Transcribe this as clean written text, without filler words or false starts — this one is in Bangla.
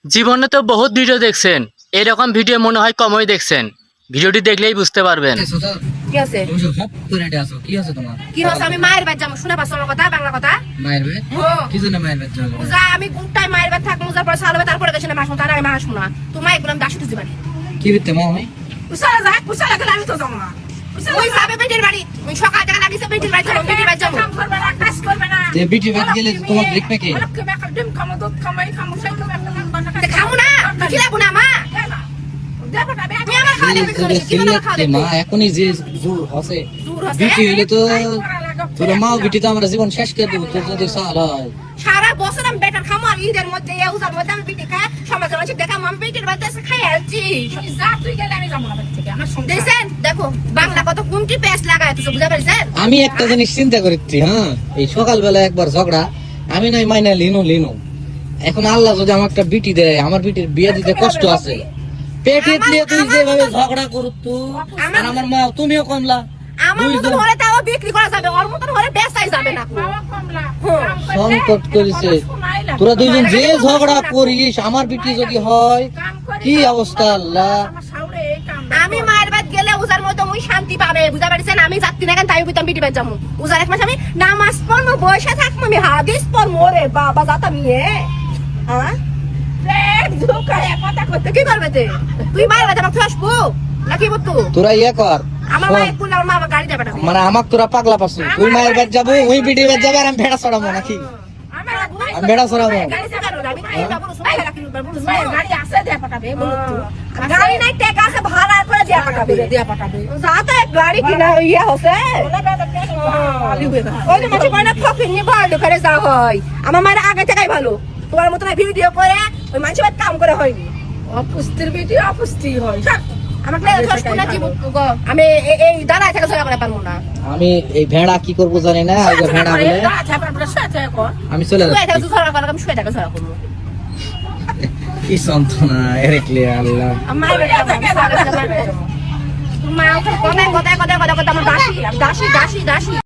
জীবনে তো বহুত ভিডিও দেখছেন, এরকম ভিডিও মনে হয় কমই দেখছেন। ভিডিওটি দেখলেই বুঝতে পারবেন। কি আছে কি আছে তোমার? কি হচ্ছে? আমি মায়ের বাড়ি যাবো, শুনে পাচ্ছ আমার কথা, বাংলা কথা। মায়ের বাড়ি? কি জন্য মায়ের বাড়ি যাবে? পূজা আমি কোনটাই মায়ের বাড়ি থাকবো, পূজার পর সালবে, তারপরে গেছে না মাস, তার আগে মাস শোনা তোমার এগুলো আমি দাসিতে যাবানি। কি বিতে মা হয়? পূজা যায়, পূজা লাগলে আমি তো যাবো না। ওই যাবে বেটির বাড়ি, ওই সকাল থেকে লাগিয়েছে বেটির বাড়ি যাবো, বেটির বাড়ি যাবো। কাম করবে না, কাজ করবে না। যে বিটি বাড়ি গেলে তোমার দেখবে কি? খাবো না, কি লাগবো না মা। তুমি আমার খাওয়া দেবে, কি বলে খাওয়া দেবে? মা এখনই যে জোর আছে দূর হচ্ছে। বিটি হলে তো তোর মা বিটি তো আমরা জীবন শেষ করে দেবো তোর যদি সাল হয়। সারা বছর আমি বেটার খামো, আর ঈদের মধ্যে উজার মধ্যে আমি বেটি খাই, সমাজের মাঝে দেখা আমি বেটির বাড়িতে এসে খাই আসছি। তুই গেলে আমি যাবো না বাড়ি থেকে, আমার দেখছেন দেখো বাংলা কত কোনটি পেস্ট লাগায় তুই বুঝতে পারছেন? আমি একটা জিনিস চিন্তা করেছি, হ্যাঁ এই সকালবেলা একবার ঝগড়া আমি নাই মাইনা লিনো এখন আল্লাহ যদি আমার একটা বিটি দেয়, আমার বিটির বিয়ে দিতে কষ্ট আছে, পেটে দিয়ে তুই যেভাবে ঝগড়া করতো আর আমার মা তুমিও কমলা আমার মতন হলে তাও বিক্রি করা যাবে, ওর মতন হলে বেচাই যাবে না। সংকট করেছে তোরা দুইজন যে ঝগড়া করিস, আমার বিটি যদি হয় কি অবস্থা আল্লাহ। আমি মায়ের বাড়ি গেলে উজার মতো ওই শান্তি পাবে বুঝতে পারছেন? আমি যাচ্ছি না কেন, তাই বিতাম বিটি বাড়ি যাবো। উজার এক মাস আমি নামাজ পড়বো, বসে থাকবো, আমি হাদিস পড়বো রে বাবা, যাতাম ইয়ে হ্যাঁ কি করবে তুই মায়ের বাড়ি আমাকে আসবো নাকি বলতো? তোরা ইয়ে কর, আমার মায়ের বললে আমার মা আবার গাড়ি যাবে না। মানে আমাক তোরা পাগলা পাচ্ছিস, তুই মায়ের বাড়ি যাবো, ওই বিটির বাড়ি যাবে আর আমি ভেড়া চড়াবো নাকি? আমি ভেড়া চড়াবো? গাড়ি নাই, টাকা আছে, ভাড়া করে দিয়া পাঠাবে। যাতে গাড়ি কিনা ইয়ে হচ্ছে ওই যে মাঝে কয় না ফকির নিয়ে বড় করে যাওয়া হয়। আমার মায়ের আগে থেকেই ভালো, তোমার মতন ভিডিও করে ওই মানুষের বাড়ি কাম করে হয়নি। অপুষ্টির ভিডিও অপুষ্টি হয়। আমাকে আমি এই দাঁড়ায় থেকে চলা করে পারবো না। আমি এই ভেড়া কি করবো জানি না, ওই যে ভেড়া বলে আমি চলে যাচ্ছি। আমি শুয়ে থাকা ছড়া করবো। কি যন্ত্রণা এরেকলে আল্লাহ। আমার মা কথায় কথায় কথায় কথা আমার দাসী দাসী দাসী দাসী।